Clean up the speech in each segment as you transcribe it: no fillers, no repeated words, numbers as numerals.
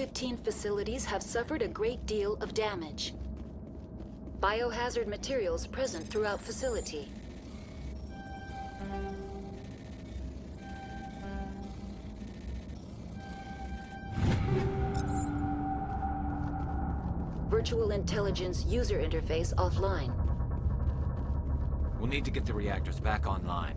15 facilities have suffered a great deal of damage. Biohazard materials present throughout facility. Virtual intelligence user interface offline. We'll need to get the reactors back online.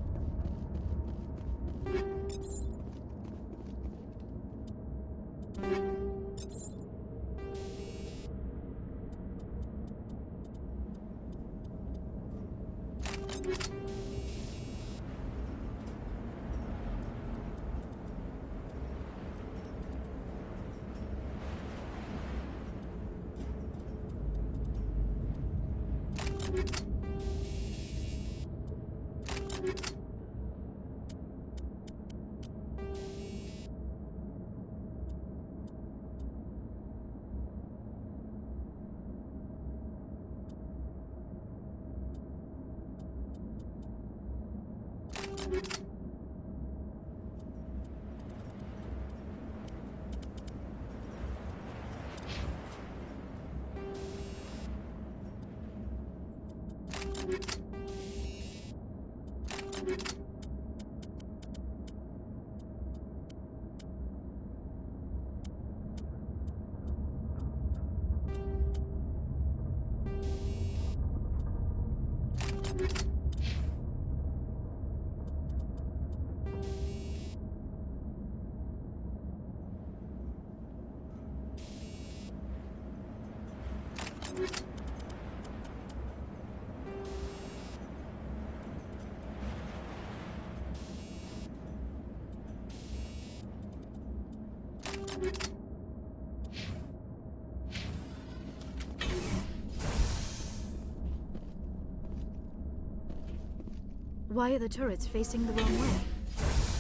Why are the turrets facing the wrong way?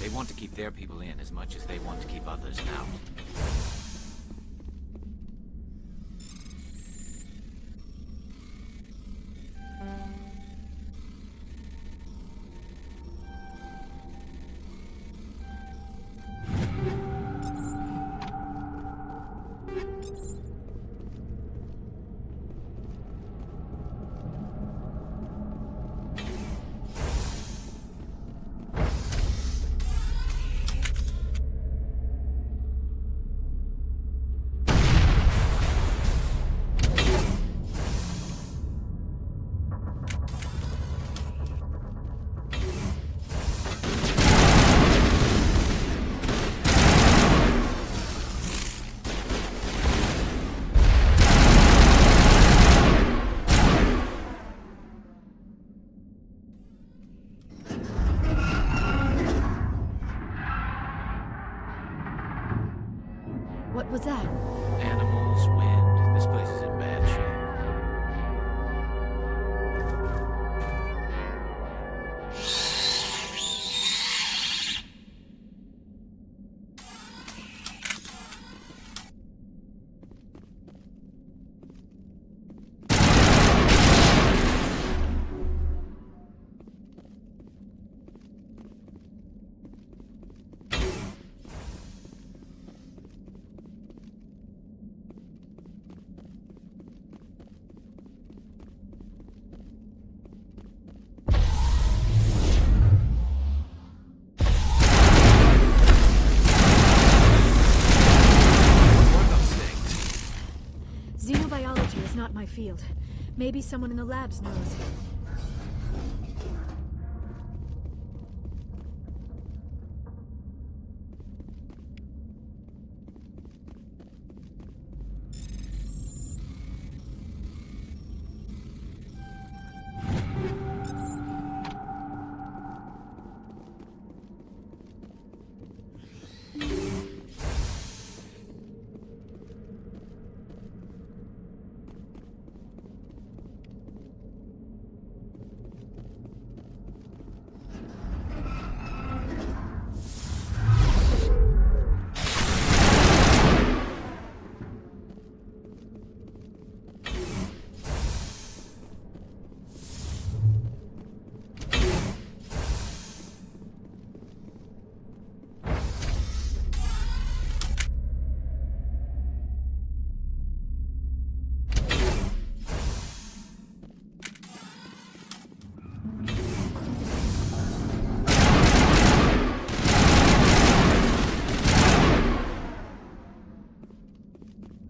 They want to keep their people in as much as they want to keep others out. What was that? Animals, wind. This place is in bad shape. Xenobiology is not my field. Maybe someone in the labs knows.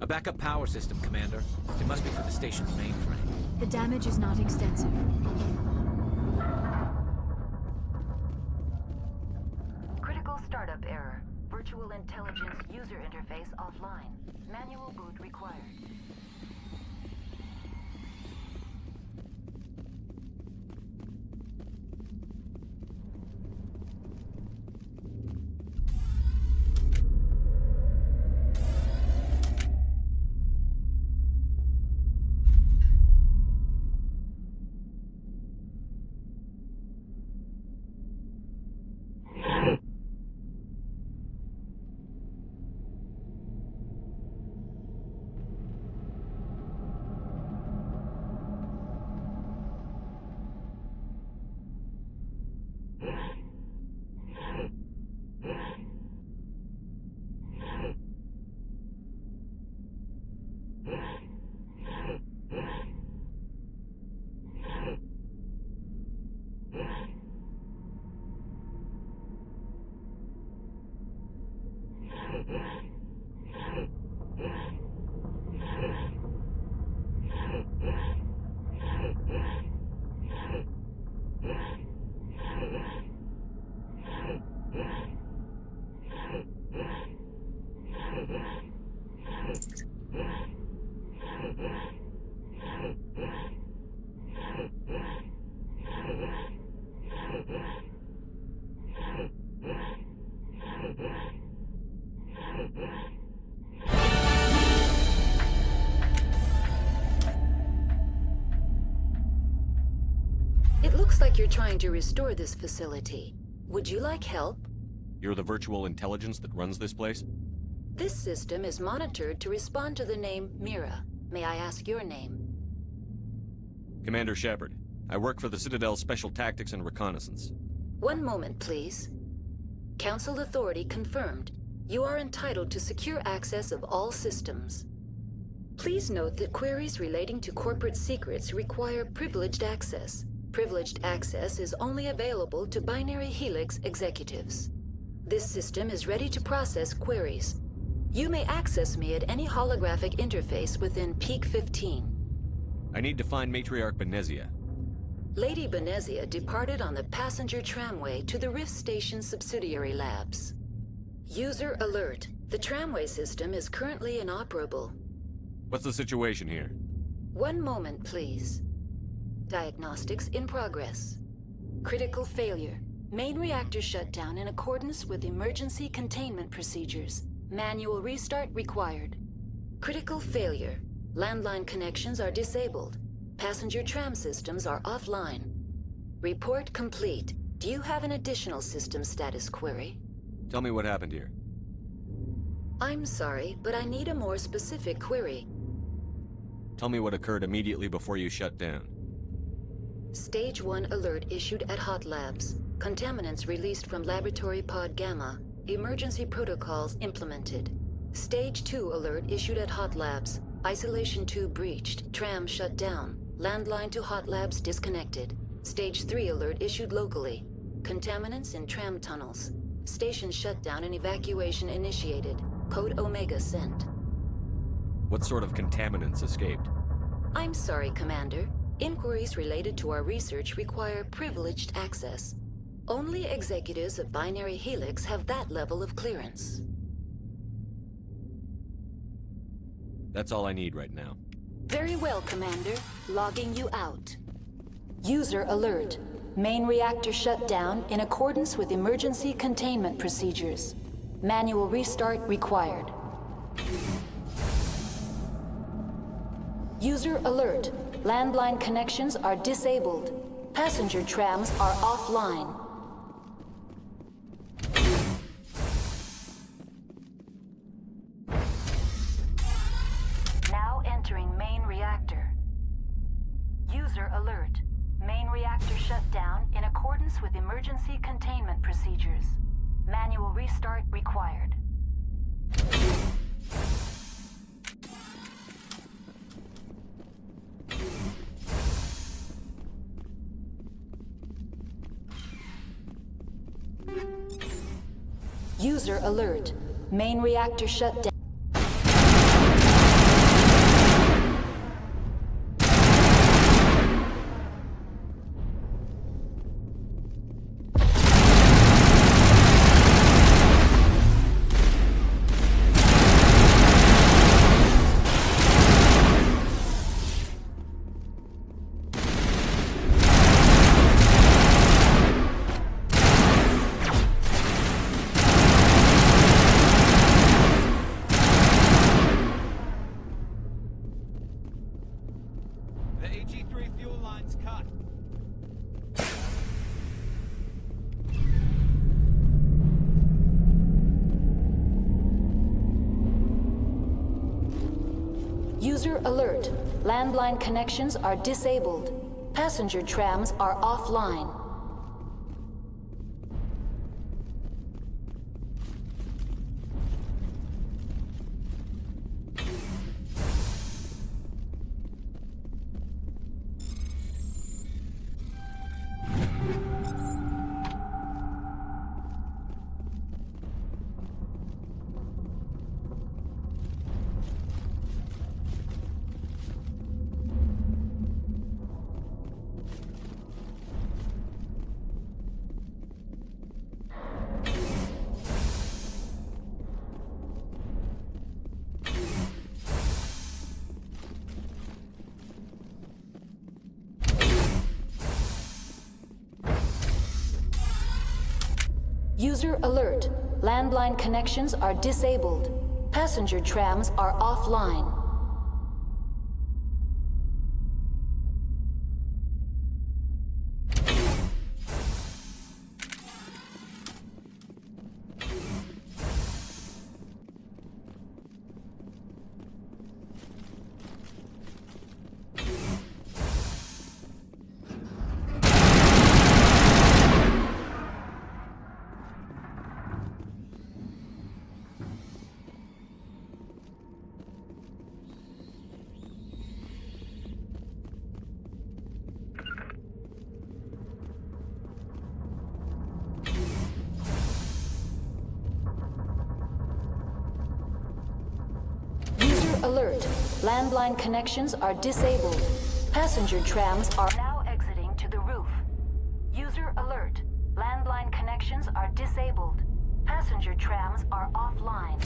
A backup power system, Commander. It must be for the station's mainframe. The damage is not extensive. Critical startup error. Virtual intelligence user interface offline. Manual boot required. It looks like you're trying to restore this facility. Would you like help? You're the virtual intelligence that runs this place? This system is monitored to respond to the name Mira. May I ask your name? Commander Shepard. I work for the Citadel's Special Tactics and Reconnaissance. One moment, please. Council authority confirmed. You are entitled to secure access of all systems. Please note that queries relating to corporate secrets require privileged access. Privileged access is only available to Binary Helix executives. This system is ready to process queries. You may access me at any holographic interface within Peak 15. I need to find Matriarch Benezia. Lady Benezia departed on the passenger tramway to the Rift Station subsidiary labs. User alert. The tramway system is currently inoperable. What's the situation here? One moment, please. Diagnostics in progress. Critical failure. Main reactor shutdown in accordance with emergency containment procedures. Manual restart required. Critical failure. Landline connections are disabled. Passenger tram systems are offline. Report complete. Do you have an additional system status query? Tell me what happened here. I'm sorry, but I need a more specific query. Tell me what occurred immediately before you shut down. Stage 1 alert issued at Hot Labs. Contaminants released from Laboratory Pod Gamma. Emergency protocols implemented. Stage 2 alert issued at Hot Labs. Isolation tube breached. Tram shut down. Landline to Hot Labs disconnected. Stage 3 alert issued locally. Contaminants in tram tunnels. Station shutdown and evacuation initiated. Code Omega sent. What sort of contaminants escaped? I'm sorry, Commander. Inquiries related to our research require privileged access. Only executives of Binary Helix have that level of clearance. That's all I need right now. Very well, Commander. Logging you out. User alert. Main reactor shut down in accordance with emergency containment procedures. Manual restart required. User alert. Landline connections are disabled. Passenger trams are offline. Now entering main reactor. User alert. Main reactor shut down in accordance with emergency containment procedures. Manual restart required. User alert. Main reactor shut down. User alert. Landline connections are disabled. Passenger trams are offline. User alert. Landline connections are disabled. Passenger trams are offline. Alert. Landline connections are disabled. Passenger trams are now exiting to the roof. User alert. Landline connections are disabled. Passenger trams are offline.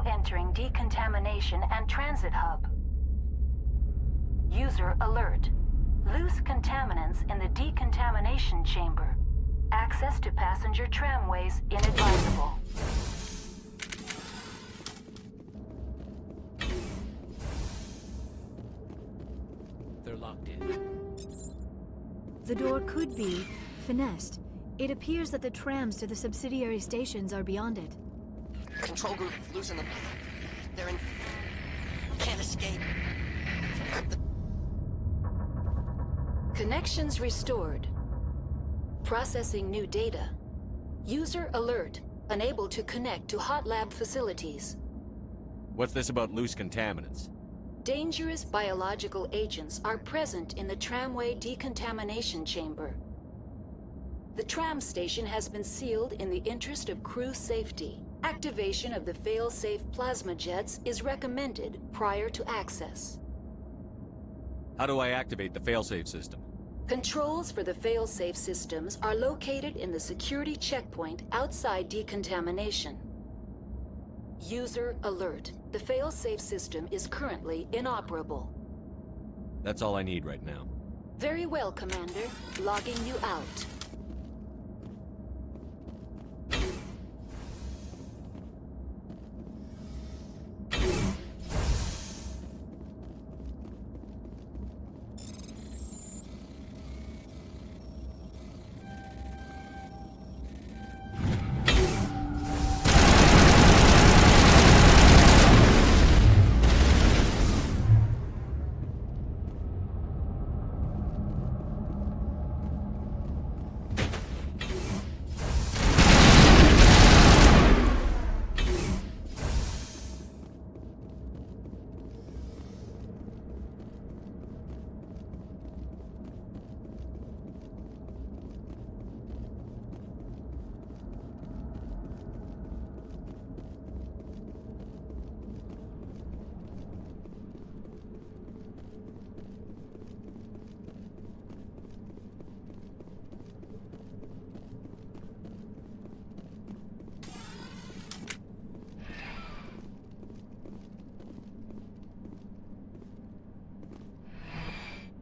Entering decontamination and transit hub. User alert. Loose contaminants in the decontamination chamber. Access to passenger tramways inadvisable. They're locked in. The door could be finessed. It appears that the trams to the subsidiary stations are beyond it. Control group, loosen them. They're in... Can't escape. Connections restored. Processing new data. User alert. Unable to connect to hot lab facilities. What's this about loose contaminants? Dangerous biological agents are present in the tramway decontamination chamber. The tram station has been sealed in the interest of crew safety. Activation of the fail-safe plasma jets is recommended prior to access. How do I activate the failsafe system? Controls for the fail-safe systems are located in the security checkpoint outside decontamination. User alert. The fail-safe system is currently inoperable. That's all I need right now. Very well, Commander. Logging you out.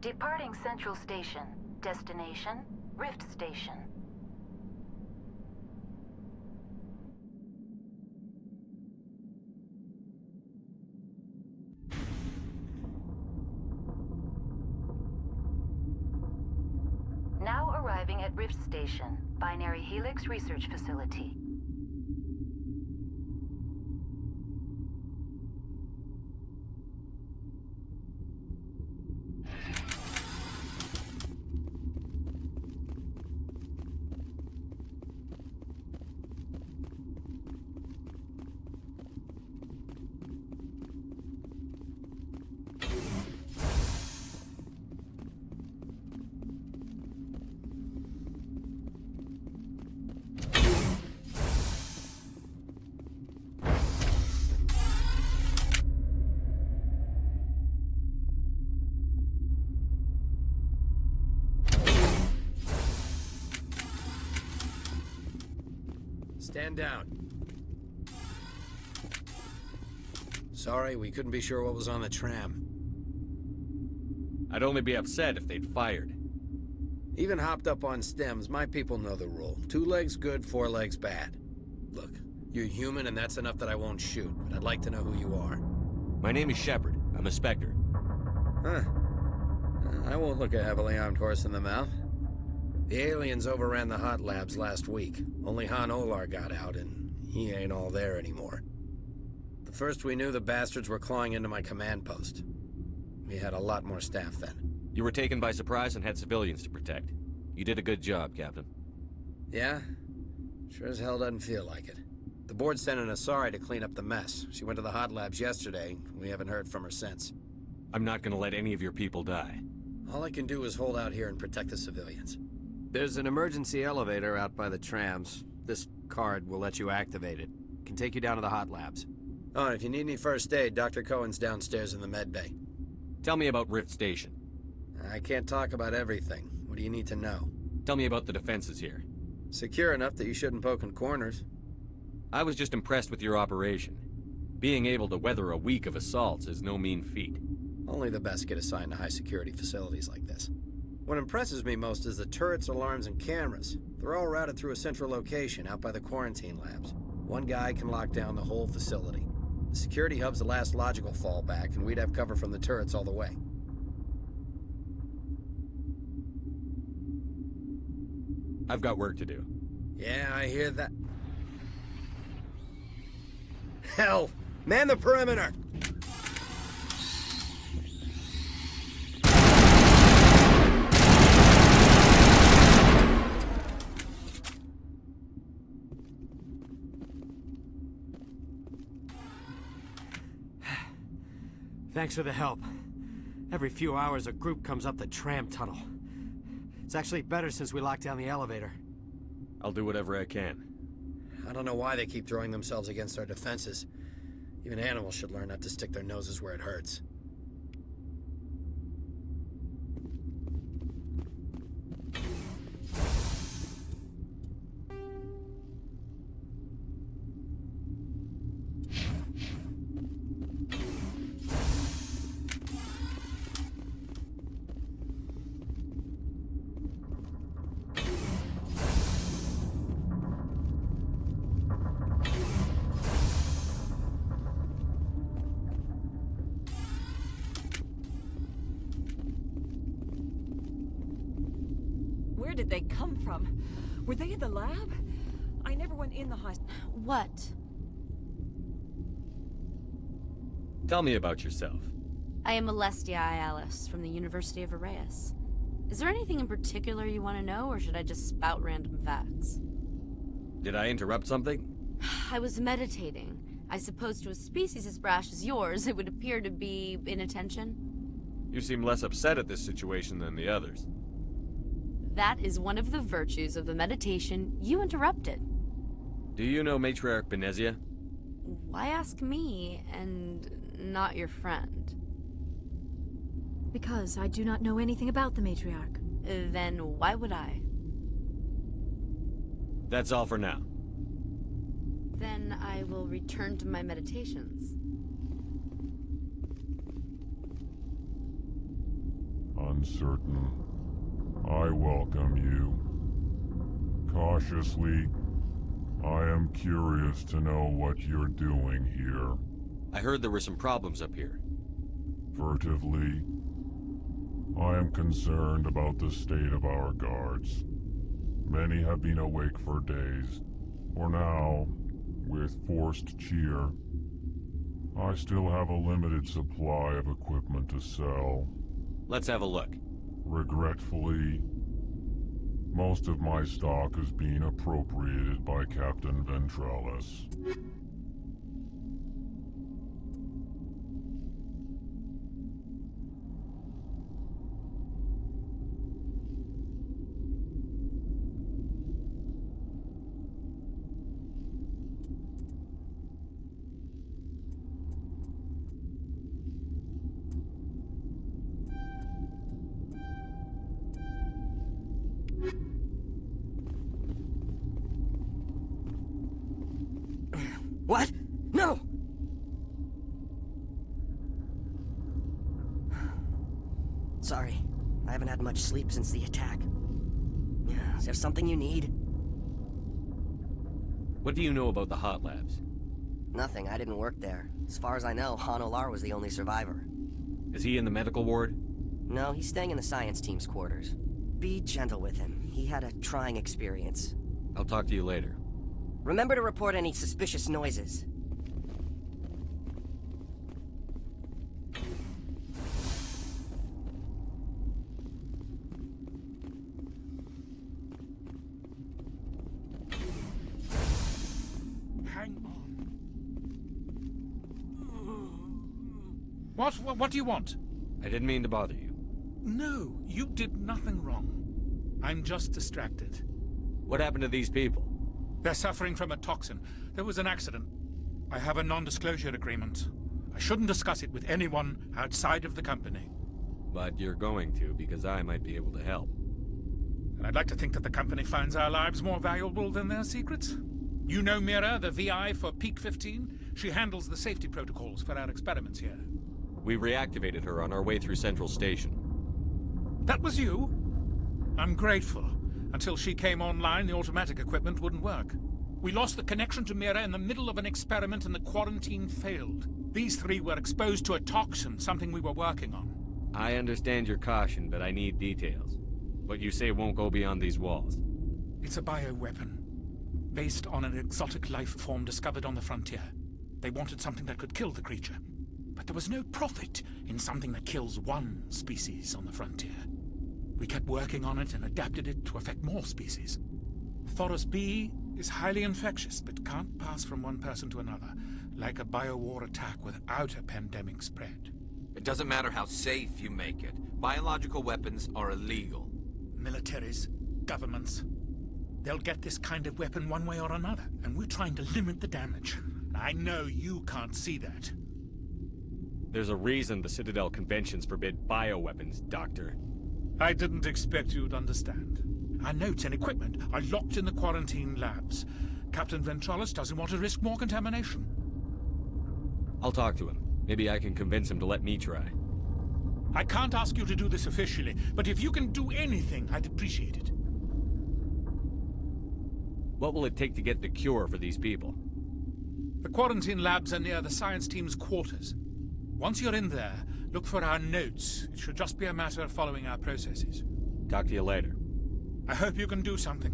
Departing Central Station. Destination, Rift Station. Now arriving at Rift Station, Binary Helix Research Facility. Stand down. Sorry, we couldn't be sure what was on the tram. I'd only be upset if they'd fired. Even hopped up on stems, my people know the rule. 2 legs good, 4 legs bad. Look, you're human and that's enough that I won't shoot, but I'd like to know who you are. My name is Shepard. I'm a Spectre. Huh. I won't look a heavily armed horse in the mouth. The aliens overran the hot labs last week. Only Han Olar got out, and he ain't all there anymore. The first we knew, the bastards were clawing into my command post. We had a lot more staff then. You were taken by surprise and had civilians to protect. You did a good job, Captain. Yeah? Sure as hell doesn't feel like it. The board sent an Asari to clean up the mess. She went to the hot labs yesterday. We haven't heard from her since. I'm not gonna let any of your people die. All I can do is hold out here and protect the civilians. There's an emergency elevator out by the trams. This card will let you activate it. Can take you down to the hot labs. Oh, and if you need any first aid, Dr. Cohen's downstairs in the med bay. Tell me about Rift Station. I can't talk about everything. What do you need to know? Tell me about the defenses here. Secure enough that you shouldn't poke in corners. I was just impressed with your operation. Being able to weather a week of assaults is no mean feat. Only the best get assigned to high-security facilities like this. What impresses me most is the turrets, alarms, and cameras. They're all routed through a central location out by the quarantine labs. One guy can lock down the whole facility. The security hub's the last logical fallback, and we'd have cover from the turrets all the way. I've got work to do. Yeah, I hear that. Hell! Man the perimeter! Thanks for the help. Every few hours, a group comes up the tram tunnel. It's actually better since we locked down the elevator. I'll do whatever I can. I don't know why they keep throwing themselves against our defenses. Even animals should learn not to stick their noses where it hurts. Where did they come from? Were they in the lab? I never went in the hospital. What? Tell me about yourself. I am Alestia Alice from the University of Arrayas. Is there anything in particular you want to know, or should I just spout random facts? Did I interrupt something? I was meditating. I suppose to a species as brash as yours, it would appear to be inattention. You seem less upset at this situation than the others. That is one of the virtues of the meditation you interrupted. Do you know Matriarch Benezia? Why ask me, and not your friend? Because I do not know anything about the matriarch. Then why would I? That's all for now. Then I will return to my meditations. uncertain. I welcome you. Cautiously, I am curious to know what you're doing here. I heard there were some problems up here. Furtively, I am concerned about the state of our guards. Many have been awake for days. For now, with forced cheer, I still have a limited supply of equipment to sell. Let's have a look. Regretfully, most of my stock is being appropriated by Captain Ventralis. What? No! Sorry, I haven't had much sleep since the attack. Is there something you need? What do you know about the hot labs? Nothing, I didn't work there. As far as I know, Han Olar was the only survivor. Is he in the medical ward? No, he's staying in the science team's quarters. Be gentle with him. He had a trying experience. I'll talk to you later. Remember to report any suspicious noises. Hang on. What do you want? I didn't mean to bother you. No, you did nothing wrong. I'm just distracted. What happened to these people? They're suffering from a toxin. There was an accident. I have a non-disclosure agreement. I shouldn't discuss it with anyone outside of the company. But you're going to, because I might be able to help. And I'd like to think that the company finds our lives more valuable than their secrets. You know Mira, the VI for Peak 15? She handles the safety protocols for our experiments here. We reactivated her on our way through Central Station. That was you? I'm grateful. Until she came online, the automatic equipment wouldn't work. We lost the connection to Mira in the middle of an experiment and the quarantine failed. These three were exposed to a toxin, something we were working on. I understand your caution, but I need details. What you say won't go beyond these walls. It's a bioweapon, based on an exotic life form discovered on the frontier. They wanted something that could kill the creature. But there was no profit in something that kills one species on the frontier. We kept working on it and adapted it to affect more species. Thoros B is highly infectious, but can't pass from one person to another, like a biowar attack without a pandemic spread. It doesn't matter how safe you make it. Biological weapons are illegal. Militaries, governments, they'll get this kind of weapon one way or another, and we're trying to limit the damage. I know you can't see that. There's a reason the Citadel conventions forbid bioweapons, Doctor. I didn't expect you'd understand. Our notes and equipment are locked in the quarantine labs. Captain Ventralis doesn't want to risk more contamination. I'll talk to him. Maybe I can convince him to let me try. I can't ask you to do this officially, but if you can do anything, I'd appreciate it. What will it take to get the cure for these people? The quarantine labs are near the science team's quarters. Once you're in there, look for our notes. It should just be a matter of following our processes. Talk to you later. I hope you can do something.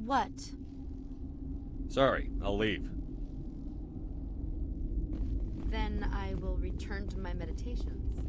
What? Sorry, I'll leave. Then I will return to my meditations.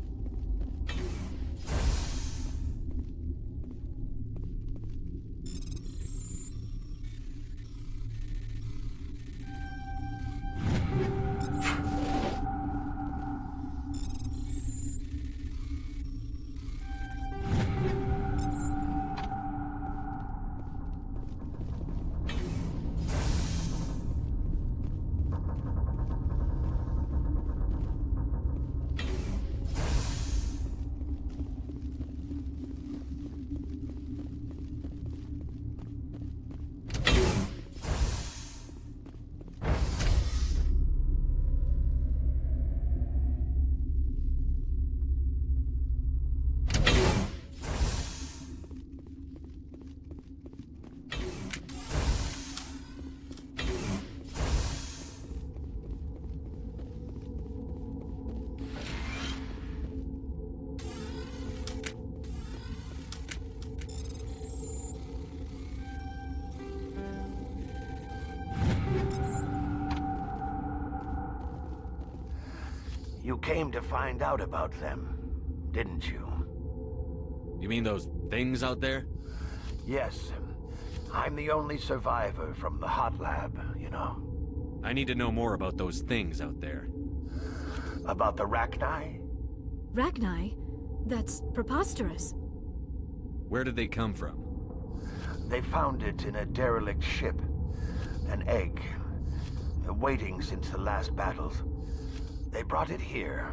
You came to find out about them, didn't you? You mean those things out there? Yes. I'm the only survivor from the hot lab, you know. I need to know more about those things out there. About the rachni? Rachni? That's preposterous. Where did they come from? They found it in a derelict ship. An egg. Waiting since the last battles. They brought it here.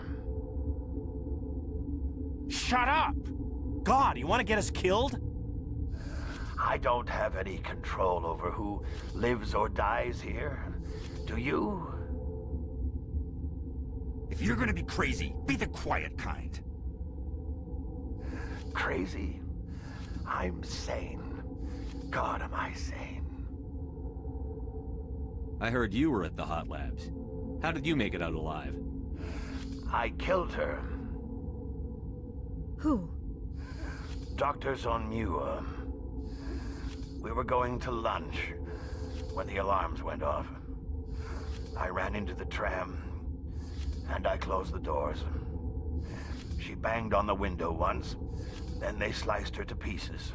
Shut up! God, you want to get us killed? I don't have any control over who lives or dies here. Do you? If you're gonna be crazy, be the quiet kind. Crazy? I'm sane. God, am I sane. I heard you were at the hot labs. How did you make it out alive? I killed her. Who? Dr. Zonmua. We were going to lunch when the alarms went off. I ran into the tram, and I closed the doors. She banged on the window once, then they sliced her to pieces.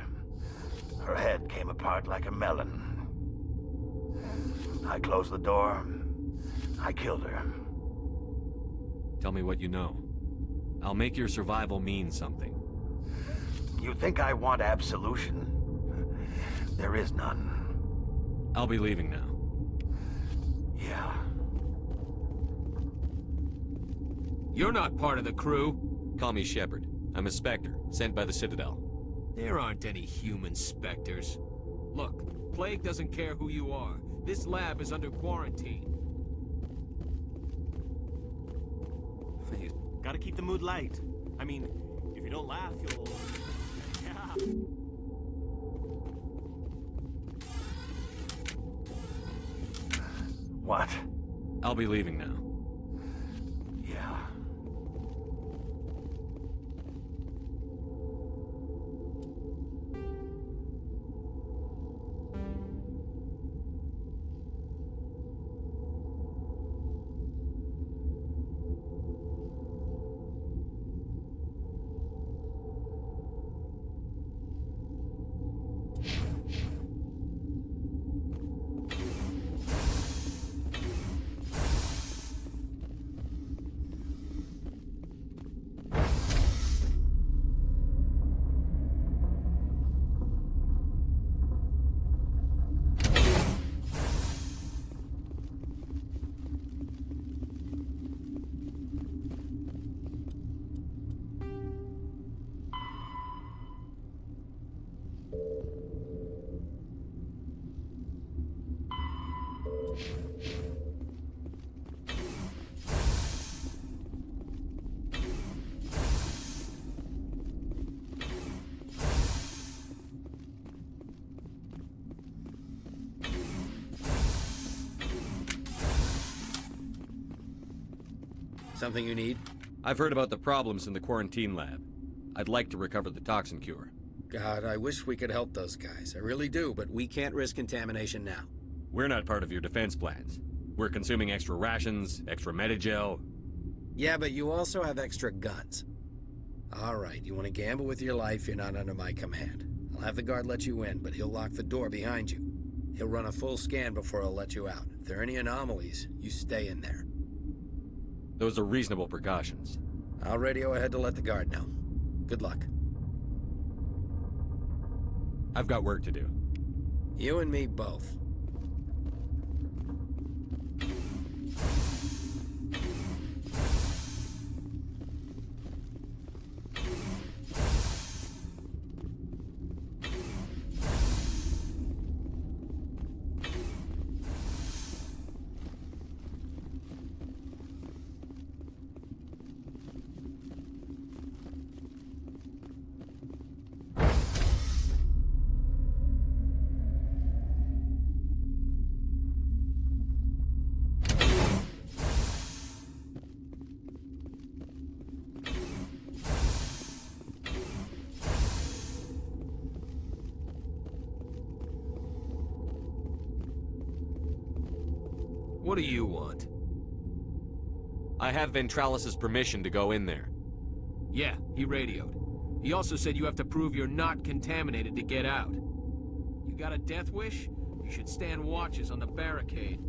Her head came apart like a melon. I closed the door. I killed her. Tell me what you know. I'll make your survival mean something. You think I want absolution? There is none. I'll be leaving now. Yeah. You're not part of the crew. Call me Shepard. I'm a Spectre, sent by the Citadel. There aren't any human specters. Look, Plague doesn't care who you are. This lab is under quarantine. Gotta keep the mood light. I mean, if you don't laugh, you'll... Yeah. What? I'll be leaving now. Yeah. Something you need? I've heard about the problems in the quarantine lab. I'd like to recover the toxin cure. God, I wish we could help those guys. I really do, but we can't risk contamination now. We're not part of your defense plans. We're consuming extra rations, extra Medigel. Yeah, but you also have extra guns. All right, you want to gamble with your life, you're not under my command. I'll have the guard let you in, but he'll lock the door behind you. He'll run a full scan before he'll let you out. If there are any anomalies, you stay in there. Those are reasonable precautions. I'll radio ahead to let the guard know. Good luck. I've got work to do. You and me both. What do you want? I have Ventralis's permission to go in there. Yeah, he radioed. He also said you have to prove you're not contaminated to get out. You got a death wish? You should stand watches on the barricade.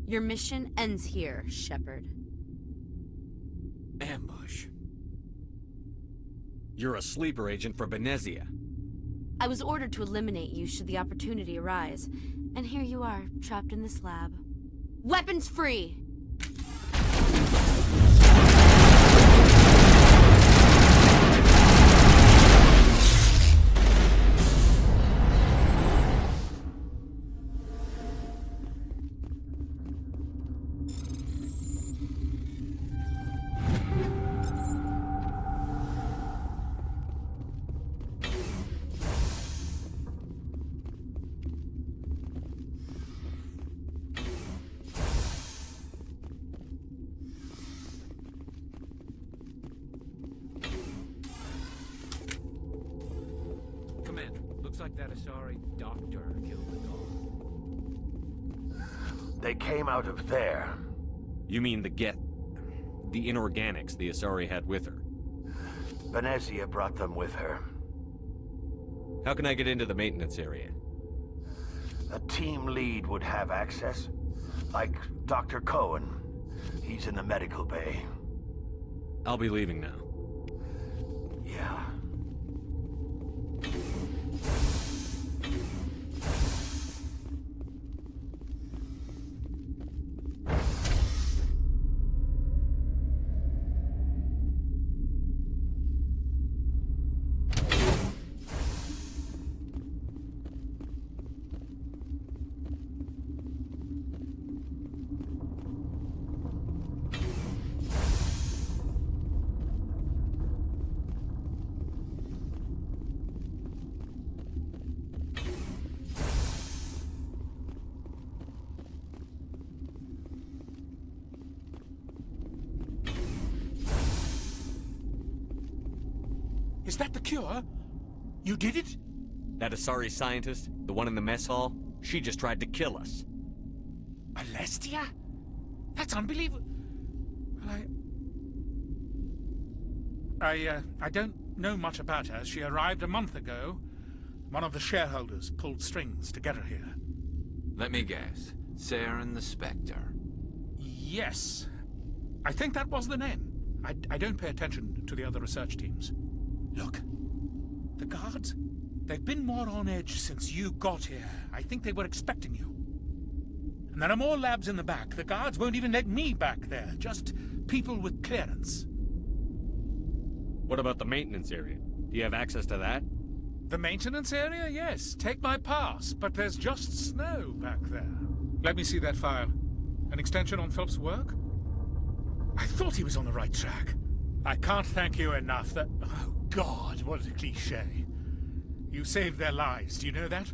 Your mission ends here, Shepard. Ambush. You're a sleeper agent for Venezia. I was ordered to eliminate you should the opportunity arise. And here you are, trapped in this lab. Weapons free! Commander, looks like that Asari doctor killed the dog. They came out of there. You mean the inorganics the Asari had with her? Venezia brought them with her. How can I get into the maintenance area? A team lead would have access. Like Dr. Cohen. He's in the medical bay. I'll be leaving now. Yeah. Is that the cure? You did it? That Asari scientist, the one in the mess hall, she just tried to kill us. Alestia? That's unbelievable. Well, I don't know much about her. She arrived a month ago. One of the shareholders pulled strings to get her here. Let me guess. Saren the Spectre. Yes. I think that was the name. I don't pay attention to the other research teams. Look. The guards? They've been more on edge since you got here. I think they were expecting you. And there are more labs in the back. The guards won't even let me back there. Just people with clearance. What about the maintenance area? Do you have access to that? The maintenance area? Yes. Take my pass. But there's just snow back there. Let me see that file. An extension on Phelps' work? I thought he was on the right track. I can't thank you enough that... Oh, God, what a cliché. You saved their lives, do you know that?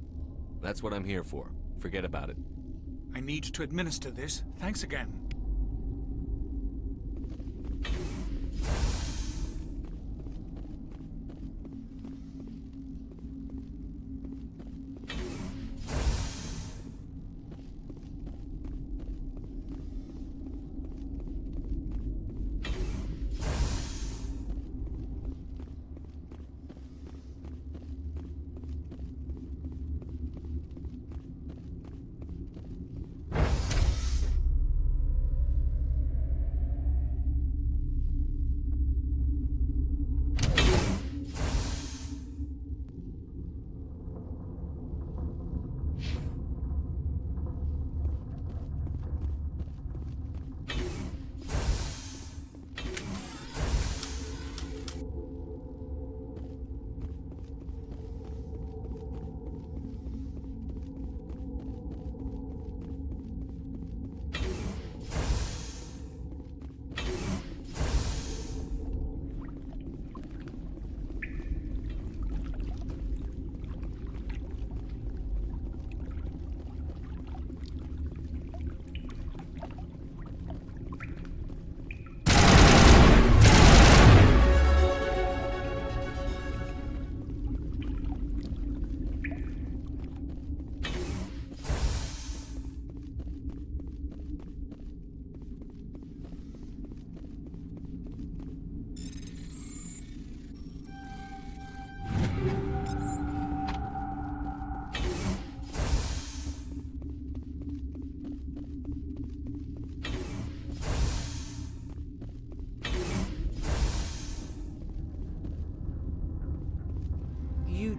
That's what I'm here for. Forget about it. I need to administer this. Thanks again.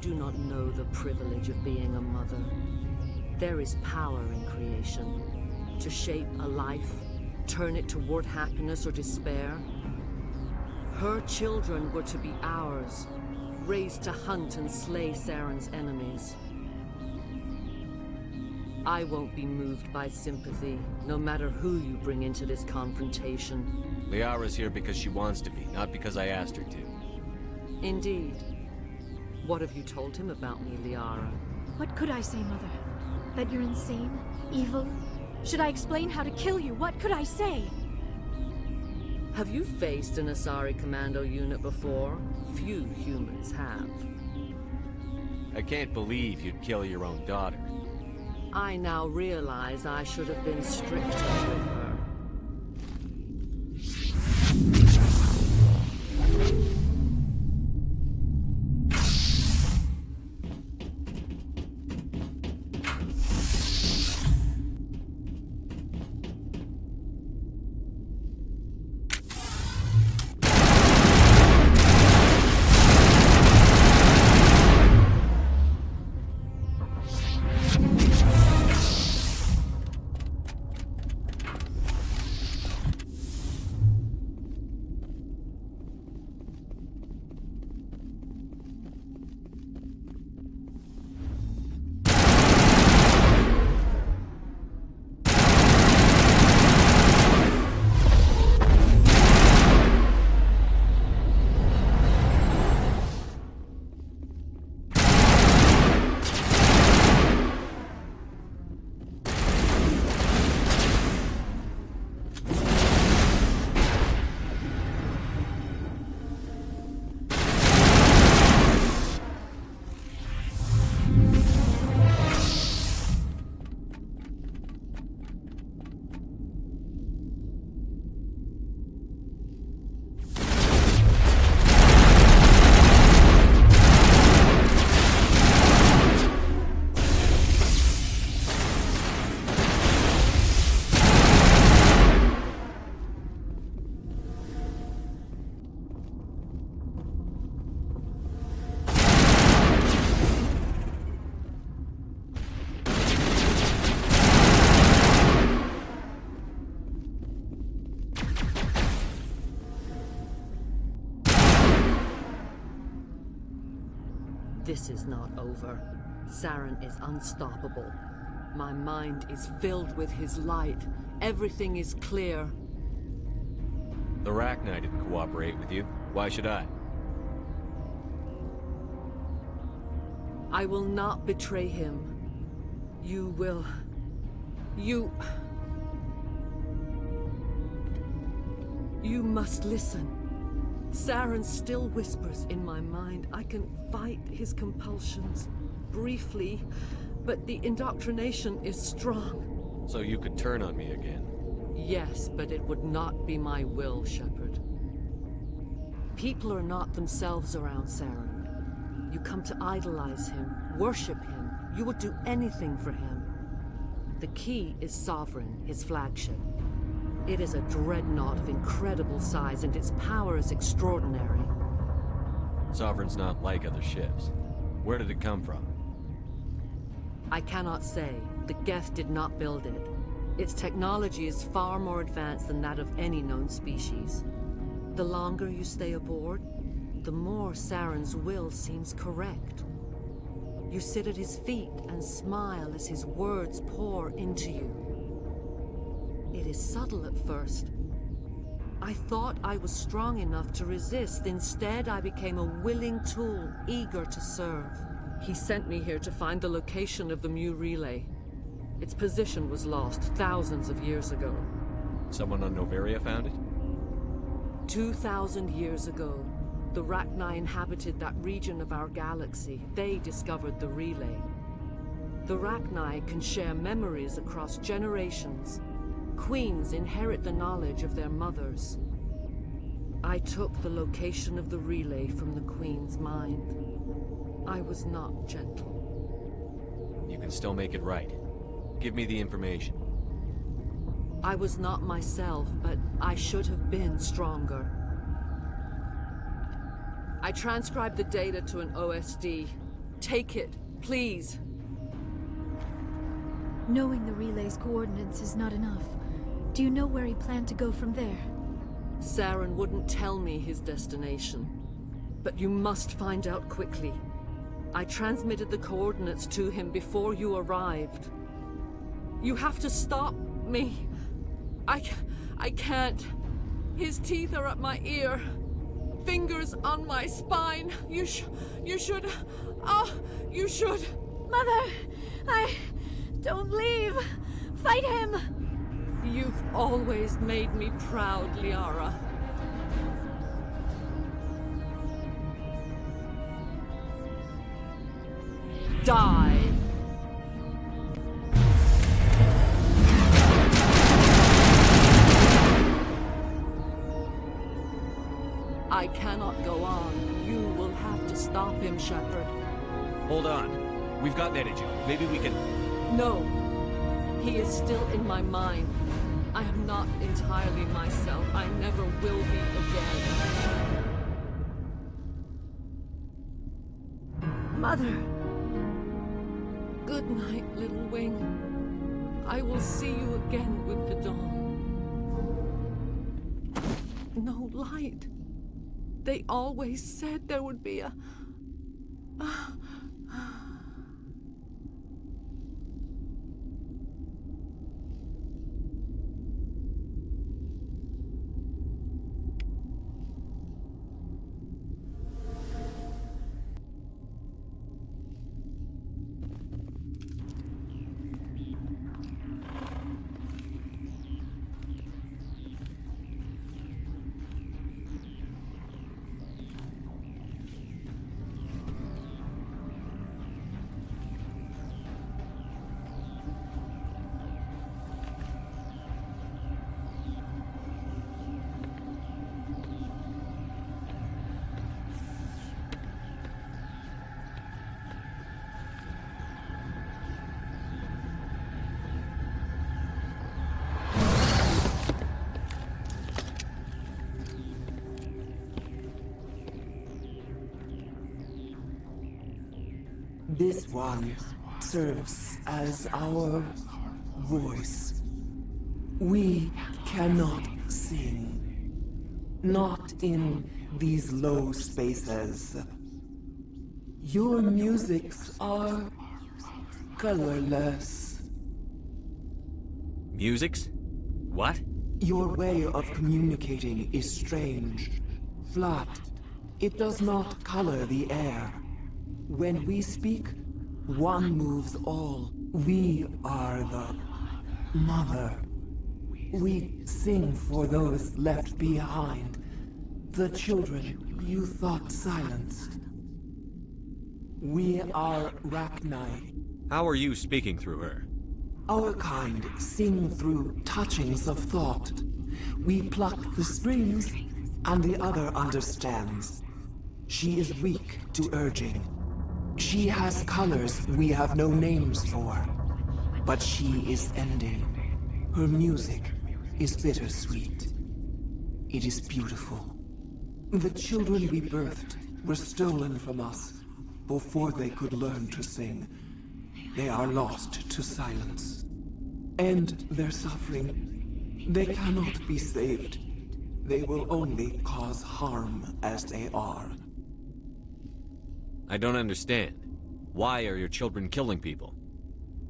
do not know the privilege of being a mother. There is power in creation. To shape a life, turn it toward happiness or despair. Her children were to be ours, raised to hunt and slay Saren's enemies. I won't be moved by sympathy, no matter who you bring into this confrontation. Liara's here because she wants to be, not because I asked her to. Indeed. What have you told him about me, Liara? What could I say, Mother? That you're insane? Evil? Should I explain how to kill you? What could I say? Have you faced an Asari commando unit before? Few humans have. I can't believe you'd kill your own daughter. I now realize I should have been stricter with her. This is not over. Saren is unstoppable. My mind is filled with his light. Everything is clear. The rachni didn't cooperate with you. Why should I? I will not betray him. You will... You must listen. Saren still whispers in my mind. I can fight his compulsions, briefly, but the indoctrination is strong. So you could turn on me again? Yes, but it would not be my will, Shepard. People are not themselves around Saren. You come to idolize him, worship him. You would do anything for him. The key is Sovereign, his flagship. It is a dreadnought of incredible size, and its power is extraordinary. Sovereign's not like other ships. Where did it come from? I cannot say. The Geth did not build it. Its technology is far more advanced than that of any known species. The longer you stay aboard, the more Saren's will seems correct. You sit at his feet and smile as his words pour into you. It is subtle at first. I thought I was strong enough to resist. Instead, I became a willing tool, eager to serve. He sent me here to find the location of the Mu relay. Its position was lost thousands of years ago. Someone on Noveria found it? 2,000 years ago, the rachni inhabited that region of our galaxy. They discovered the relay. The rachni can share memories across generations. Queens inherit the knowledge of their mothers. I took the location of the relay from the Queen's mind. I was not gentle. You can still make it right. Give me the information. I was not myself, but I should have been stronger. I transcribed the data to an OSD. Take it, please. Knowing the relay's coordinates is not enough. Do you know where he planned to go from there? Saren wouldn't tell me his destination. But you must find out quickly. I transmitted the coordinates to him before you arrived. You have to stop me. I can't. His teeth are at my ear. Fingers on my spine. You should... Oh, you should... Mother! Don't leave! Fight him! You've always made me proud, Liara. Die! I cannot go on. You will have to stop him, Shepard. Hold on. We've got energy. Maybe we can... No. He is still in my mind. I am not entirely myself. I never will be again. Mother! Good night, little wing. I will see you again with the dawn. No light. They always said there would be a... This one serves as our voice. We cannot sing. Not in these low spaces. Your musics are colorless. Musics? What? Your way of communicating is strange. Flat. It does not color the air. When we speak, one moves all. We are the mother. We sing for those left behind. The children you thought silenced. We are rachni. How are you speaking through her? Our kind sing through touchings of thought. We pluck the strings, and the other understands. She is weak to urging. She has colors we have no names for. But she is ending. Her music is bittersweet. It is beautiful. The children we birthed were stolen from us before they could learn to sing. They are lost to silence. And their suffering, they cannot be saved. They will only cause harm as they are. I don't understand. Why are your children killing people?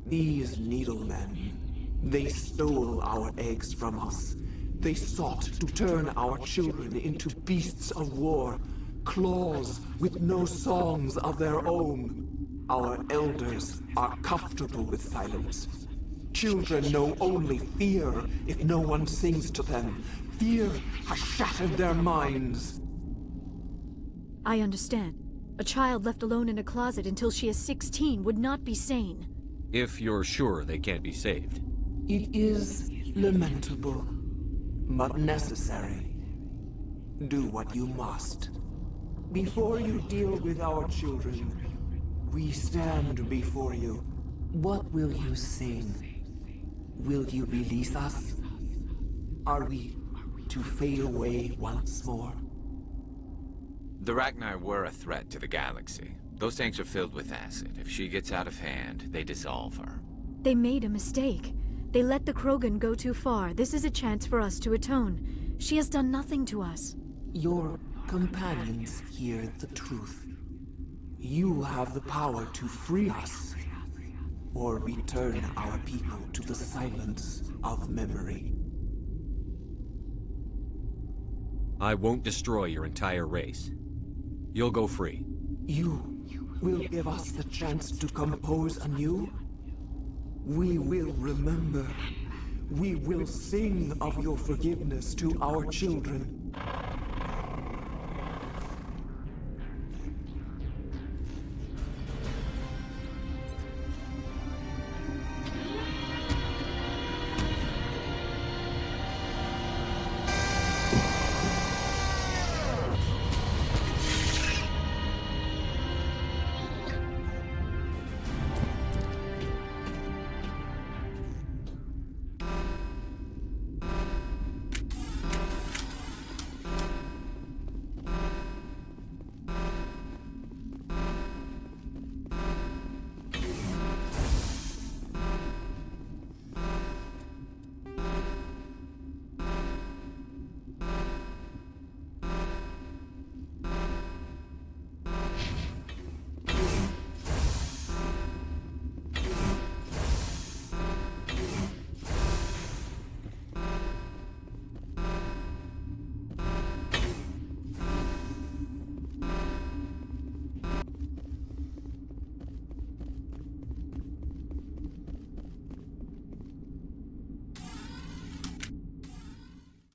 These needlemen, they stole our eggs from us. They sought to turn our children into beasts of war, claws with no songs of their own. Our elders are comfortable with silence. Children know only fear if no one sings to them. Fear has shattered their minds. I understand. A child left alone in a closet until she is 16 would not be sane. If you're sure they can't be saved. It is lamentable, but necessary. Do what you must. Before you deal with our children, we stand before you. What will you sing? Will you release us? Are we to fade away once more? The Rachni were a threat to the galaxy. Those tanks are filled with acid. If she gets out of hand, they dissolve her. They made a mistake. They let the Krogan go too far. This is a chance for us to atone. She has done nothing to us. Your companions hear the truth. You have the power to free us, or return our people to the silence of memory. I won't destroy your entire race. You'll go free. You will give us the chance to compose anew? We will remember. We will sing of your forgiveness to our children.